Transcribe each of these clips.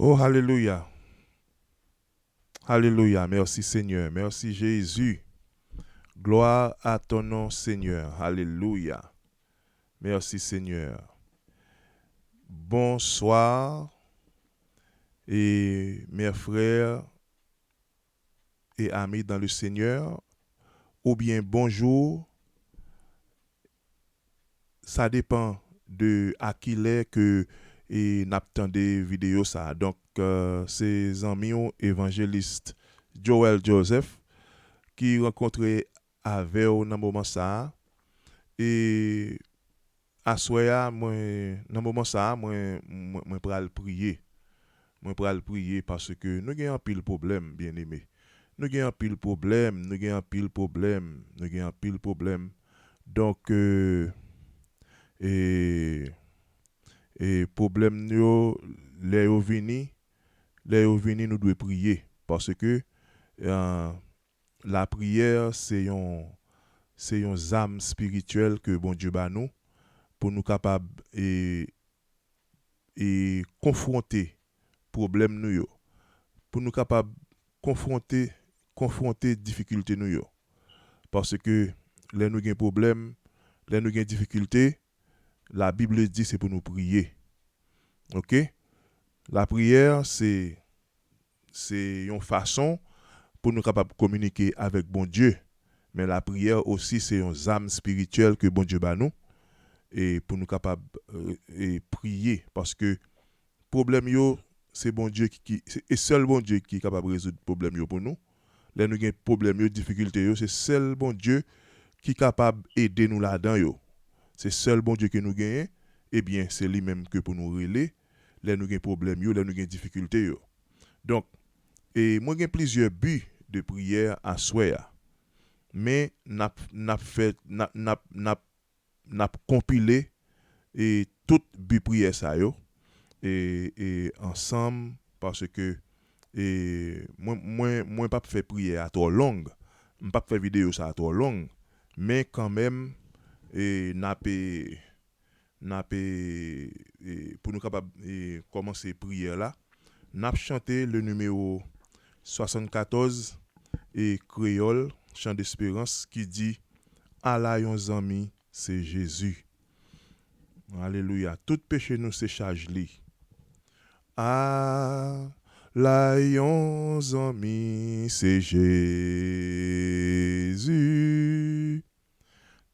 Oh, Alléluia. Alléluia. Merci Seigneur. Merci Jésus. Gloire à ton nom Seigneur. Alléluia. Merci Seigneur. Bonsoir et mes frères et amis dans le Seigneur. Ou bien bonjour. Ça dépend de à qui l'est que et n'attendez vidéo ça. Donc c'est amis évangéliste Joel Joseph qui rencontré avec au dans moment ça et à soya moi dans moment ça moi pral prier. Moi pral prier parce que nous avons un pile problème bien-aimé. Nous avons un pile problème, nous avons un pile problème, nous avons un pile problème. Donc et et problème yo les yo vini nous devons prier parce que euh, la prière c'est une âme spirituelle que bon Dieu ba nous pour nous capable et confronter problème nous yo, pour nous capable confronter difficulté nous yo parce que les nous gen problème, les nous gen difficulté, la Bible dit c'est pour nous prier. OK? La prière c'est une façon pour nous capable communiquer avec bon Dieu, mais la prière aussi c'est une âme spirituelle que bon Dieu ba nous et pour nous capable et prier parce que problème yo c'est bon Dieu et seul bon Dieu qui est capable de résoudre problème yo pour nous. Là nous gen problème yo, difficulté yo, c'est seul bon Dieu qui est capable d'aider nous là-dedans yo. C'est seul bon Dieu que nous gagnons, eh bien c'est lui-même que pour nous relayer là nous gen problème yo, là nous gen difficulté yo. Donc et moi j'ai plusieurs buts de prière à soir. Mais n'a fait n'a compilé et tout but prière ça yo et ensemble parce que et moi pas faire prière à trop longue, pas faire vidéo ça à trop longue, mais quand même et pour nous capable commencer prière là, n'a chanté le numéro 74 et créole chant d'espérance qui dit Allah yon zami c'est Jésus. Alléluia. Tout péché nous c'est charge li. Ah la yon zami c'est Jésus.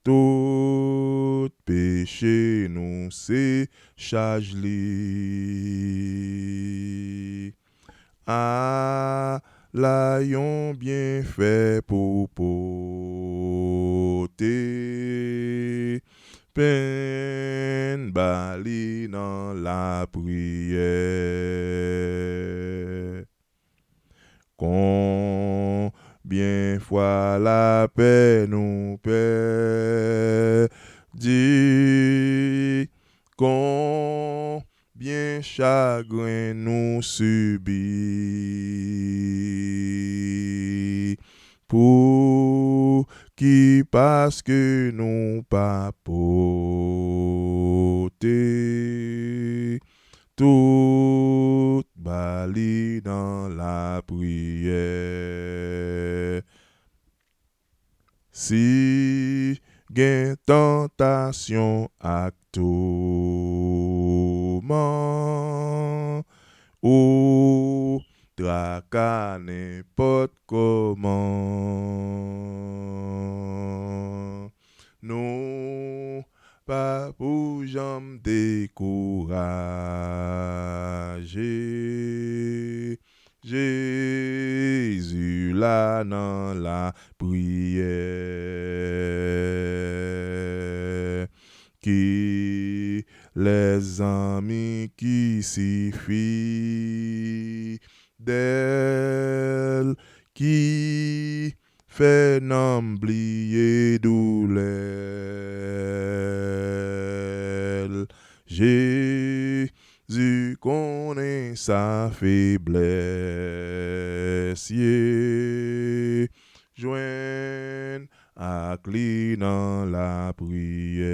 Tout péché nous c'est charge li. Ah la yon bien fait pour porter peine bali dans la prière. Combien fois la paix nous perdit, combien chagrin nous subit, pour qui parce que nous pas porté tout bali dans la prière. Si gen tentation ak tourment ou traka n'importe comment, nous pas pour jamais décourager. Jésus là dans la prière. Qui les amis qui s'y fidèles, qui fait n'oublier douleur. Jésus connaît sa faiblesse. Joigne à cli dans la prière.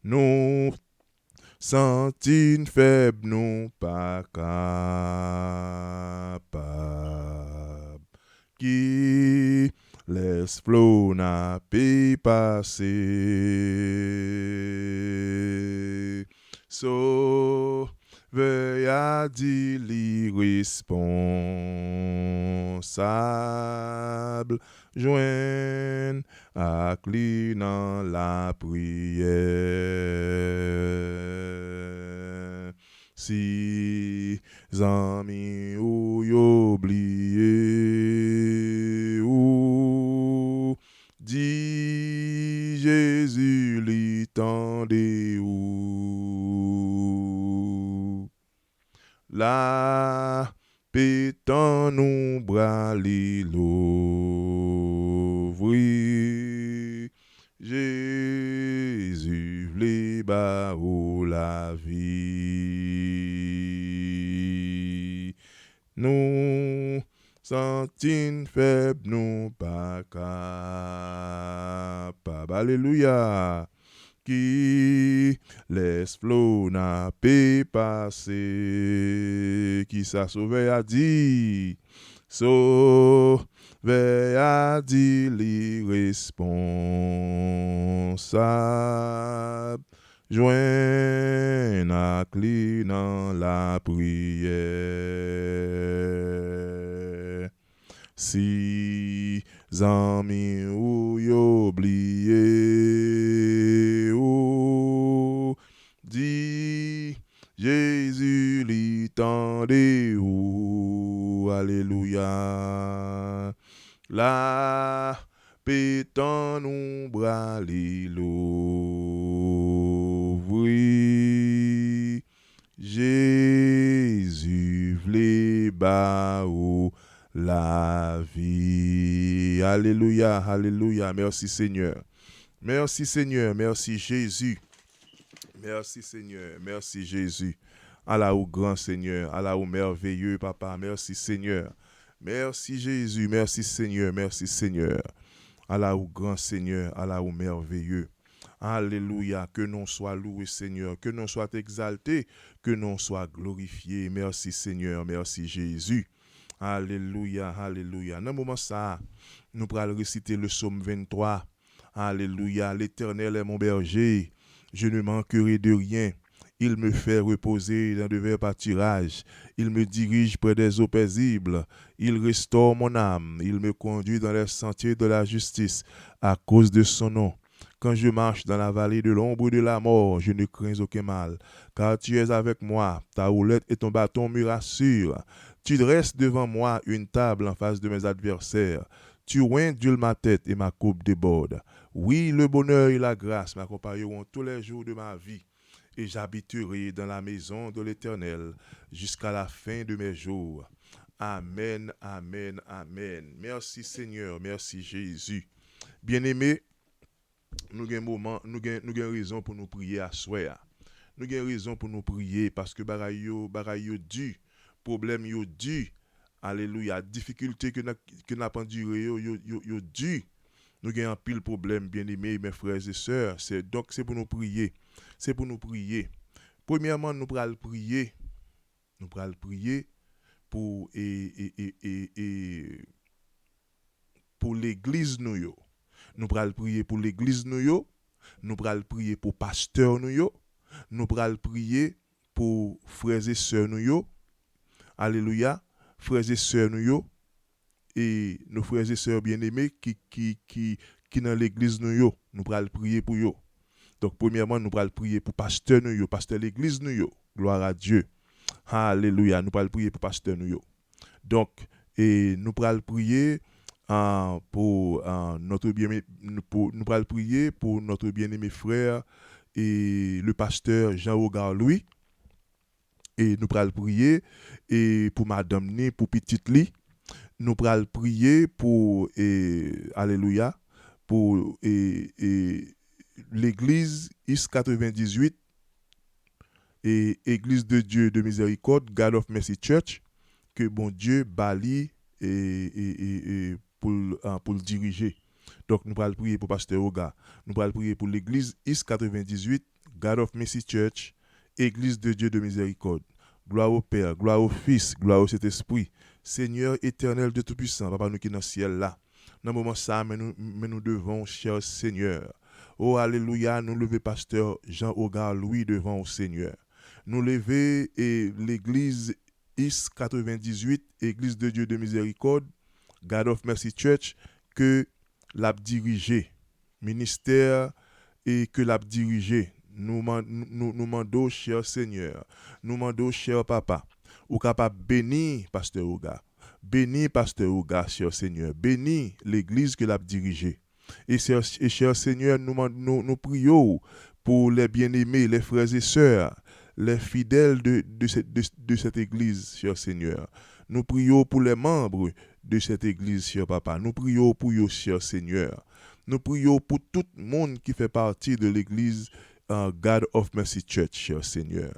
Nous sentin faible nous pas capable. Qui laisse flot n'a pas passer. Sauveur a dit l'irresponsable, joindre à cli dans la prière. Si amis ou oublié ou dit Jésus lui tendez ou la pétant nous bras l'ouvrir. Jésus v'lait ba ou la vie. Nous sentin faibles, nous pas capables. Alléluia. Qui laisse flot n'a pas passer. Qui s'a sauvé a dit. Sauvé a dit l'irresponsable. Joint à cli dans la prière. Si amis ou oublié ou dit Jésus lui tendez ou alléluia. La pétant nous bras l'ouvrir. Jésus v'lait ba ou la vie. Alléluia, alléluia. Merci Seigneur. Merci Seigneur, merci Jésus. Merci Seigneur, merci Jésus. Allah au grand Seigneur, Allah au merveilleux Papa, merci Seigneur. Merci Jésus, merci Seigneur, merci Seigneur. Allah au grand Seigneur, Allah au merveilleux. Alléluia, que nous soit loué Seigneur, que nous soit exalté, que nous soit glorifié. Merci Seigneur, merci Jésus. Alléluia, alléluia. Dans le moment ça, nous allons réciter le psaume 23. Alléluia, l'Éternel est mon berger, je ne manquerai de rien. Il me fait reposer dans de verts pâturages. Il me dirige près des eaux paisibles. Il restaure mon âme. Il me conduit dans les sentiers de la justice à cause de son nom. Quand je marche dans la vallée de l'ombre de la mort, je ne crains aucun mal, car tu es avec moi. Ta houlette et ton bâton me rassurent. Tu dresses devant moi une table en face de mes adversaires. Tu oindules ma tête et ma coupe déborde. Oui, le bonheur et la grâce m'accompagneront tous les jours de ma vie, et j'habiterai dans la maison de l'Éternel jusqu'à la fin de mes jours. Amen, amen, amen. Merci Seigneur, merci Jésus. Bien-aimés, nous avons raison pour nous prier à soi. Nous avons raison pour nous prier parce que bagaille yo dû, problème yo dû. Alléluia, difficulté que n'a pas enduré yo dû. Nous avons un pile problème, bien-aimés, mes frères et sœurs. C'est pour nous prier. C'est pour nous prier. Premièrement, nous allons prier. Nous allons prier pour pour l'église nous yo. Nous allons prier pour l'église nous yo. Nous allons prier pour pasteur nous yo. Nous allons prier pour frères et sœurs nous yo. Alléluia, frères et sœurs nous yo. Et nos frères et sœurs bien-aimés qui dans l'église nous allons prier pour eux. Donc premièrement, nous allons prier pour pasteur nous pasteur l'église nous gloire à Dieu. Alléluia, nous allons prier pour pasteur nous. Donc et nous allons prier pour notre bien-aimé nous allons prier pour notre bien-aimé frère et le pasteur Jean-Hogar Louis. Et nous allons prier et pour madame Né pour petite Li. Nous allons prier pour alléluia pour l'église IS 98 et Église de Dieu de Miséricorde, God of Mercy Church, que bon Dieu bali et pour le diriger. Donc nous allons prier pour pasteur Oga. Nous allons prier pour l'église IS 98, God of Mercy Church Église de Dieu de miséricorde. Gloire au Père, gloire au Fils, gloire au Saint-Esprit. Seigneur éternel de Tout-Puissant, Papa, nous qui dans le ciel là. Dans le moment ça, mais nous devons, cher Seigneur. Oh, alléluia, nous lever pasteur Jean Hogar Louis devant au Seigneur. Nous lever et l'église IS 98, Église de Dieu de miséricorde, God of Mercy Church, que l'a dirigé, ministère et que l'a dirigé. Nous demandons, cher Seigneur, nous demandons, cher Papa, ou capable bénir Pasteur Ouga. Bénis Pasteur Ouga, cher Seigneur. Bénis l'église que l'a dirigée. Et cher Seigneur, nous prions pour les bien-aimés, les frères et sœurs, les fidèles de cette église, cher Seigneur. Nous prions pour les membres de cette église, cher Papa. Nous prions pour eux, cher Seigneur. Nous prions pour tout le monde qui fait partie de l'église God of Mercy Church, cher Seigneur.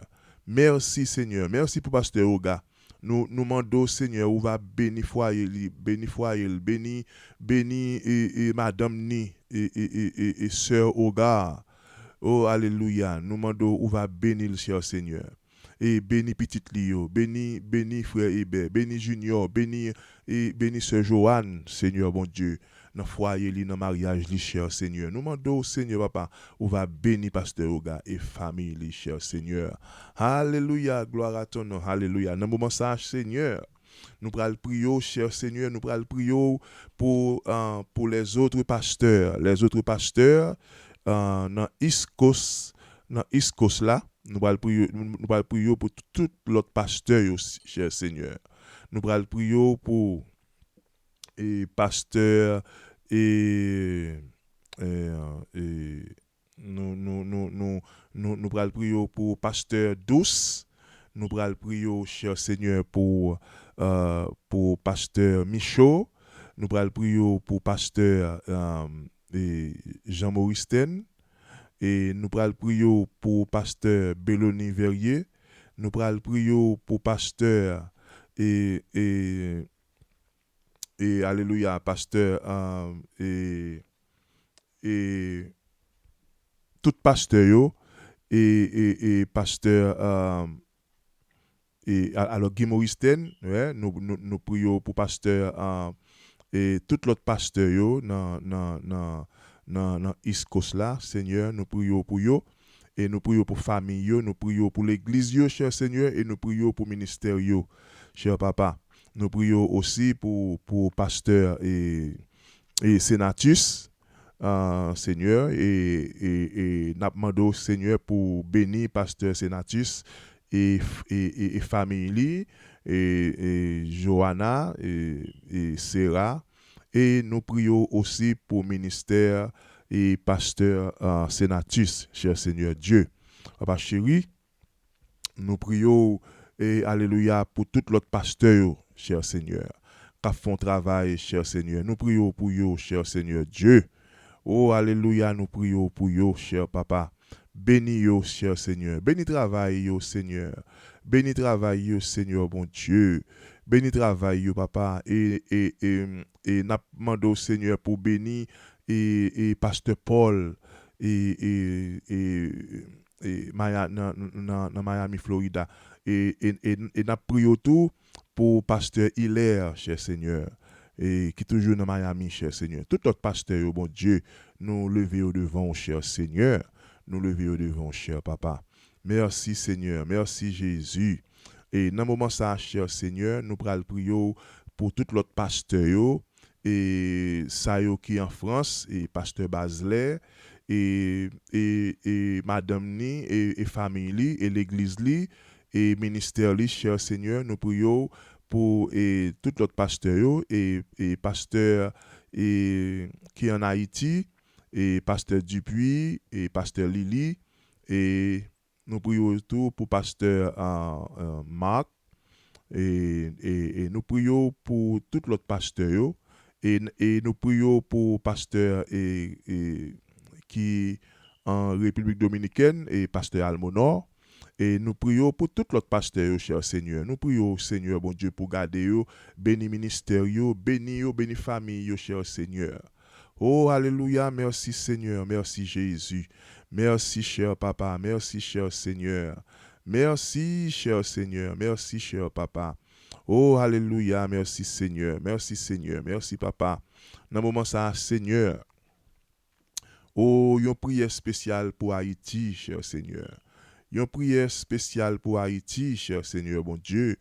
Merci, Seigneur. Merci pour Pasteur Oga. Nous demandons, Seigneur, où va bénir foyer, bénir et Madame Ni et Sœur Oga. Oh, alléluia. Nous demandons où va bénir le cher Seigneur. Et béni petite Lio, béni frère Hébert, béni Junior, béni sœur Joanne, Seigneur bon Dieu, dans le foyer, dans le mariage, cher Seigneur. Nous demandons, Seigneur Papa, où va bénir Pasteur Oga et famille, cher Seigneur. Alléluia, gloire à ton nom, alléluia. Dans le moment ça, Seigneur, nous prenons prier, cher Seigneur, nous prenons prier pour les autres pasteurs. Les autres pasteurs, dans Iskos là, nous allons prier pour tout l'autre pasteur, cher Seigneur. Nous allons prier pour pasteur et nous allons prier pour pasteur Douce. Nous allons prier, cher Seigneur, pour pasteur Michaud. Nous allons prier pour pasteur Jean-Maurice Ten. Et nous allons prier pour pasteur Belloni Verrier. Nous allons prier pour pasteur et alléluia, pasteur et tout pasteur yo, et pasteur alors Guy Moristen, ouais, nous prions pour pasteur et tout l'autre pasteur yo dans East Coast là, Seigneur, nous prions pour eux et nous prions pour famille, nous prions pour l'église, cher Seigneur, et nous prions pour ministère, cher Papa. Nous prions aussi pour pasteur et sénatus, Seigneur, et nous demandons, Seigneur, pour bénir pasteur sénatus et famille, et Johanna et Sarah. Et nous prions aussi pour ministère et pasteur sénatus, cher Seigneur Dieu. Papa chéri, nous prions et alléluia pour tout l'autre pasteur, cher Seigneur, qui font travail, cher Seigneur. Nous prions pour eux, cher Seigneur Dieu. Oh, alléluia, nous prions pour eux, cher Papa. Bénis eux, cher Seigneur. Bénis travail, Seigneur. Bénis travail, Seigneur, bon Dieu. Bénis travail, Papa. Et nous demandons, Seigneur, pour bénir et pasteur Paul et dans Miami, Florida. Et nous prions tout pour pasteur Hilaire, cher Seigneur. Et qui est toujours dans Miami, cher Seigneur. Tout autre pasteur, bon Dieu, nous levons au devant, cher Seigneur. Nous lever au devant, cher Papa. Merci, Seigneur. Merci, Jésus. Et dans le moment ça, cher Seigneur, nous prenons prier pour tout l'autre pasteur et ça qui est en France, et pasteur Baselet, et Madame Ni, et famille, et l'église, et ministère, cher Seigneur. Nous prions pour tout l'autre pasteur et pasteur qui est en Haïti, et pasteur Dupuis, et pasteur Lily, et nous prions tout pour pasteur Marc, et nous prions pour tout l'autre pasteur, et nous prions pour pasteur qui en République Dominicaine, et pasteur Almonor, et nous prions pour tout l'autre pasteur, cher Seigneur. Nous prions, Seigneur, bon Dieu, pour garder eux, béni ministère, béni famille, cher Seigneur. Oh, alléluia, merci Seigneur, merci Jésus. Merci, cher papa. Merci, cher Seigneur. Merci, cher Seigneur. Merci, cher papa. Oh, alléluia. Merci, Seigneur. Merci, Seigneur. Merci, papa. Dans le moment ça, Seigneur. Oh, une prière spéciale pour Haïti, cher Seigneur. Une prière spéciale pour Haïti, cher Seigneur, bon Dieu.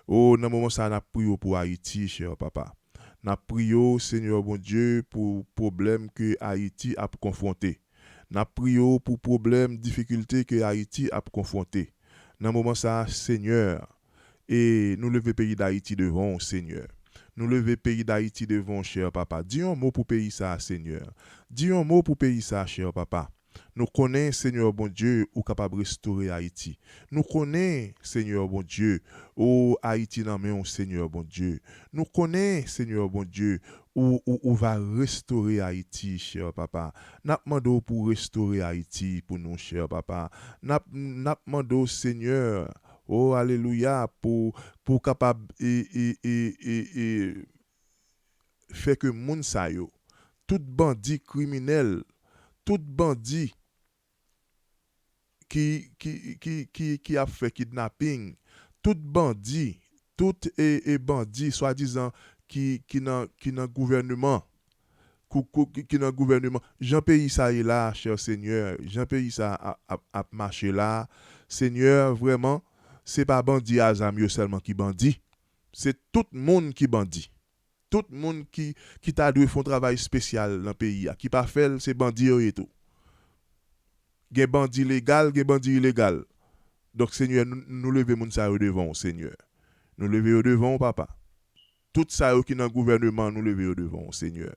Oh, dans le moment ça, n'a prié pour Haïti, cher papa. N'a prié, Seigneur, bon Dieu, pour problème que Haïti a confronté. N'a prié pour problème, difficulté que Haïti a confronté. Dans le moment ça, Seigneur, et nous lever pays d'Haïti devant, Seigneur. Nous lever pays d'Haïti devant, cher papa. Dis un mot pour pays ça, Seigneur. Dis un mot pour pays ça, cher papa. Nous connaissons, Seigneur bon Dieu, ou capable de restaurer Haïti. Nous connaissons, Seigneur bon Dieu, ou Haïti dans main, Seigneur bon Dieu. Nous connaissons, Seigneur bon Dieu, où va restaurer Haïti, cher papa. N'a demandé pour restaurer Haïti pour nous, cher papa. N'a demandé, Seigneur, oh alléluia, pour capable et faire que moun sa yo, tout bandit criminel, tout bandit qui a fait kidnapping, tout bandit, tout et bandit soi-disant qui dans gouvernement qui dans gouvernement, Jean pays ça est là, cher Seigneur, Jean pays ça a marché là, Seigneur vraiment, c'est pas bandit azam yo seulement qui bandit, c'est tout le monde qui bandit. Tout le monde qui t'a dû faire un travail spécial dans le pays, qui pas fait, c'est bandit et tout. Gen bandit légal, gen bandit illégal. Donc, Seigneur, nous levons moun sa yo devant, Seigneur. Nous levons devant, papa. Tout ça qui est dans le gouvernement, nous levons devant, Seigneur.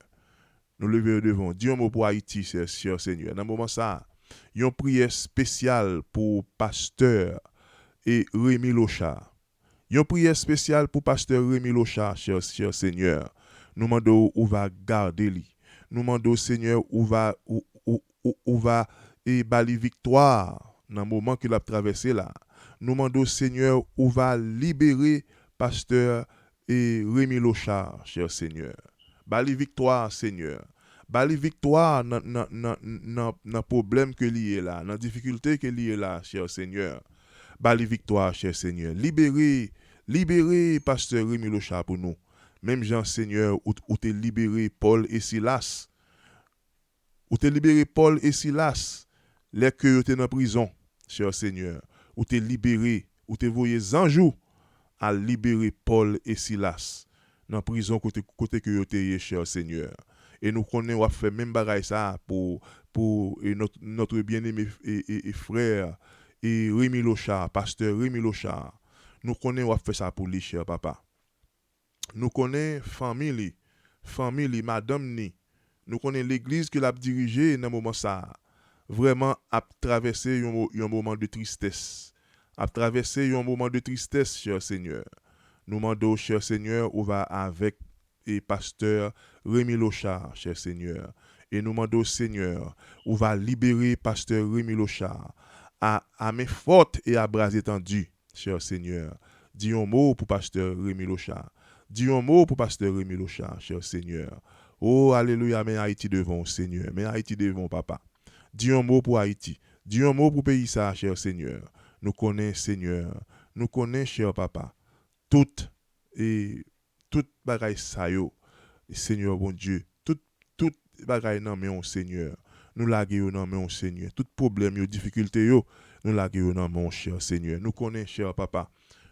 Nous levons devant. Dis un mot pour Haïti, cher Seigneur. Dans le moment ça, il y a une prière spéciale pour pasteur et Rémi Locha. Il y a une prière spéciale pour pasteur Rémi Locha, cher Seigneur. Nous demandons où va garder lui. Nous demandons, Seigneur, où va et bali victoire dans le moment qu'il a traversé là. Nous demandons, Seigneur, où va libérer pasteur et Rémi Locha, cher Seigneur. Bali victoire, Seigneur. Bali victoire dans le problème que lié là, dans la difficulté que lié là, cher Seigneur. Bali victoire, cher Seigneur. Libérez pasteur Rémi Locha pour nous. Même Jean Seigneur, où t'es libéré Paul et Silas. Où t'es libéré Paul et Silas. Les que t'es dans prison, cher Seigneur. Où t'es libéré, où t'es voyé Zanjou à libérer Paul et Silas. Dans prison côté que t'es, cher Seigneur. Et nous connaissons, on fait même bagaille ça pour notre bien-aimé et frère et Rémi Locha, pasteur Rémi Locha. Nous connaissons, on fait ça pour lui, cher papa. Nous connaissons famille, madame ni. Nous connaissons l'église que l'a dirigée dans ce moment ça. Vraiment a traversé un moment de tristesse. A traversé un moment de tristesse, cher Seigneur. Nous demandons, cher Seigneur, où va avec et pasteur Rémi Locha, cher Seigneur. Et nous demandons, Seigneur, où va libérer pasteur Rémi Locha à main forte et à bras étendus, cher Seigneur. Dis un mot pour pasteur Rémi Locha. Dis un mot pour pasteur Rémi Locha, cher Seigneur. Oh, alléluia, mais Haïti devant, Seigneur. Mais Haïti devant, papa. Dis un mot pour Haïti. Dis un mot pour pays ça, cher Seigneur. Nous connaissons, Seigneur. Nous connaissons, cher papa. Tout bagaille ça yo. Seigneur, bon Dieu. Tout bagaille nan men, Seigneur. Nous laguons nan men, Seigneur. Tout problème, yo, difficulté yo. Nous laguons nan men, cher Seigneur. Nous connaissons, cher papa.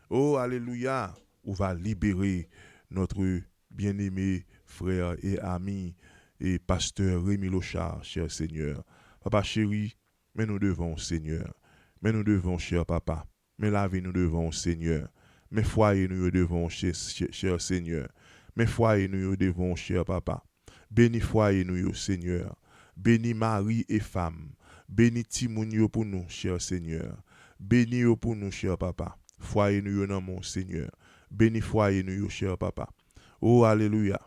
Oh, alléluia. On va libérer notre bien-aimé frère et ami et pasteur Rémi Locha, cher Seigneur. Papa chéri, mais nous devons, Seigneur. Mais nous devons, cher papa. Mais la vie, nous devons, Seigneur. Mais foyer, nous devons, cher Seigneur. Mais foyer, nous devons, cher papa. Bénis foyer, nous, Seigneur. Bénis mari et femme. Bénis Timoun pour nous, cher Seigneur. Bénis pour nous, cher papa. Foyer, nous, dans mon Seigneur. Bénis foyer, nous, cher papa. Oh, alléluia.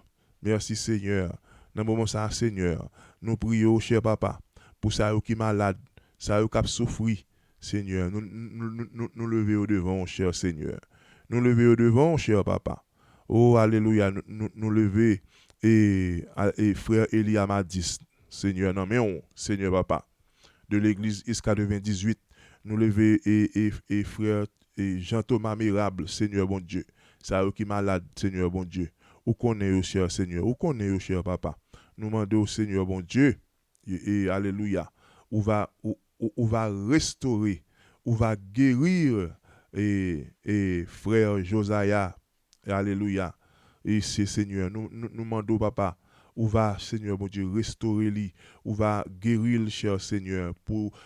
Merci, Seigneur. Dans le moment ça, Seigneur, nous prions, cher papa, pour ça qui est malade, ça qui a souffert, Seigneur. Nous lever au devant, cher Seigneur. Nous lever au devant, cher papa. Oh, alléluia. Nous lever et frère Elia Madis, Seigneur. Non, mais Seigneur papa. de l'église IS98, nous lever et frère et Jean-Thomas Mérable, Seigneur bon Dieu. Ça eux qui malade, Seigneur bon Dieu. Où connaît au cher Seigneur, où connaît au cher papa. Nous demandons au Seigneur bon Dieu, et alléluia, où va restaurer, où va guérir et frère Josiah, alléluia. Et c'est Seigneur, nous demandons papa, où va Seigneur mon Dieu restaurer lui, où va guérir le cher Seigneur pour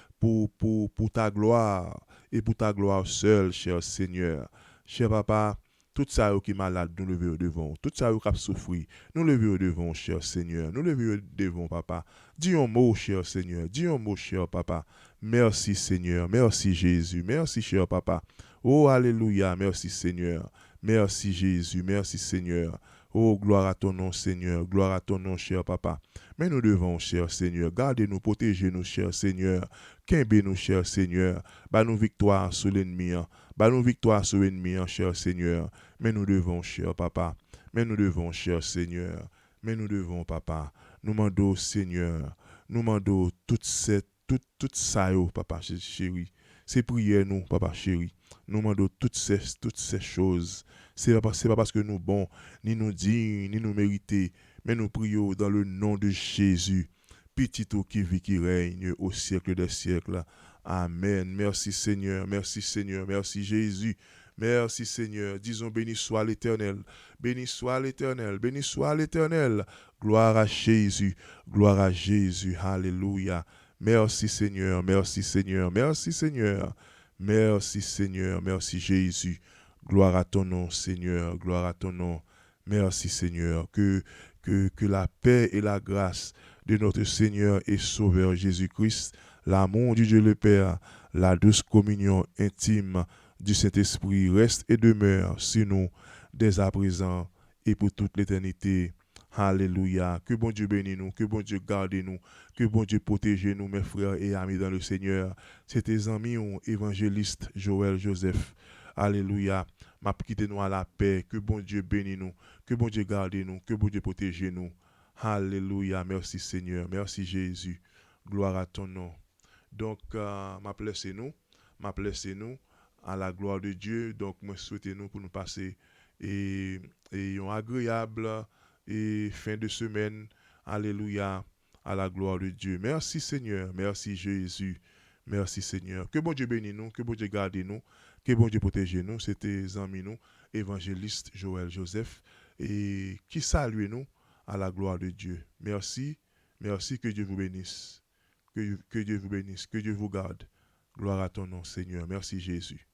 ta gloire et pour ta gloire seule, cher Seigneur. Cher papa, tout ça qui est malade, nous lever au devant. Tout ça qui a souffert, nous lever au devant, cher Seigneur. Nous lever au devant, papa. Dis un mot, cher Seigneur. Dis un mot, cher papa. Merci, Seigneur. Merci, Jésus. Merci, cher papa. Oh, alléluia. Merci, Seigneur. Merci, Jésus. Merci, Seigneur. Oh, gloire à ton nom, Seigneur. Gloire à ton nom, cher papa. Mais nous devons, cher Seigneur, gardez-nous, protégez-nous, cher Seigneur. Qu'aimbez-nous, cher Seigneur. Bah nous victoire sur l'ennemi. Bah nous victoire sur l'ennemi, cher Seigneur. Mais nous devons, cher papa. Mais nous devons, cher Seigneur. Mais nous devons, papa. Nous demandons, Seigneur. Nous demandons toute ça, papa chéri. C'est prière, nous, papa chéri. Nous demandons toutes ces choses. C'est pas parce que nous bons, ni nous dignes, ni nous mérités, mais nous prions dans le nom de Jésus. Petit qui vit, qui règne au siècle des siècles. Amen. Merci Seigneur, merci Seigneur, merci Jésus. Merci Seigneur. Disons béni soit l'Éternel. Béni soit l'Éternel. Béni soit l'Éternel. Gloire à Jésus. Gloire à Jésus. Alléluia. Merci Seigneur. Merci Seigneur. Merci Seigneur. Merci Seigneur. Merci Jésus. Gloire à ton nom Seigneur. Gloire à ton nom. Merci Seigneur. Que la paix et la grâce de notre Seigneur et Sauveur Jésus-Christ, l'amour du Dieu le Père, la douce communion intime du Saint-Esprit reste et demeure sur nous dès à présent et pour toute l'éternité. Alléluia. Que bon Dieu bénisse nous, que bon Dieu garde nous, que bon Dieu protège nous, mes frères et amis dans le Seigneur. C'est tes amis, évangéliste Joël Joseph. Alléluia. M'a quitté nous à la paix. Que bon Dieu bénisse nous, que bon Dieu garde nous, que bon Dieu protège nous. Alléluia. Merci Seigneur. Merci Jésus. Gloire à ton nom. Donc, m'a blessé nous à la gloire de Dieu. Donc, moi souhaitez nous pour nous passer et une agréable et fin de semaine. Alléluia. À la gloire de Dieu. Merci Seigneur. Merci Jésus. Merci Seigneur. Que bon Dieu bénisse nous, que bon Dieu garde nous, que bon Dieu protège nous. C'était amis nous, évangéliste Joël Joseph, et qui salue nous à la gloire de Dieu. Merci. Merci, que Dieu vous bénisse. Que Dieu vous bénisse, que Dieu vous garde. Gloire à ton nom, Seigneur. Merci Jésus.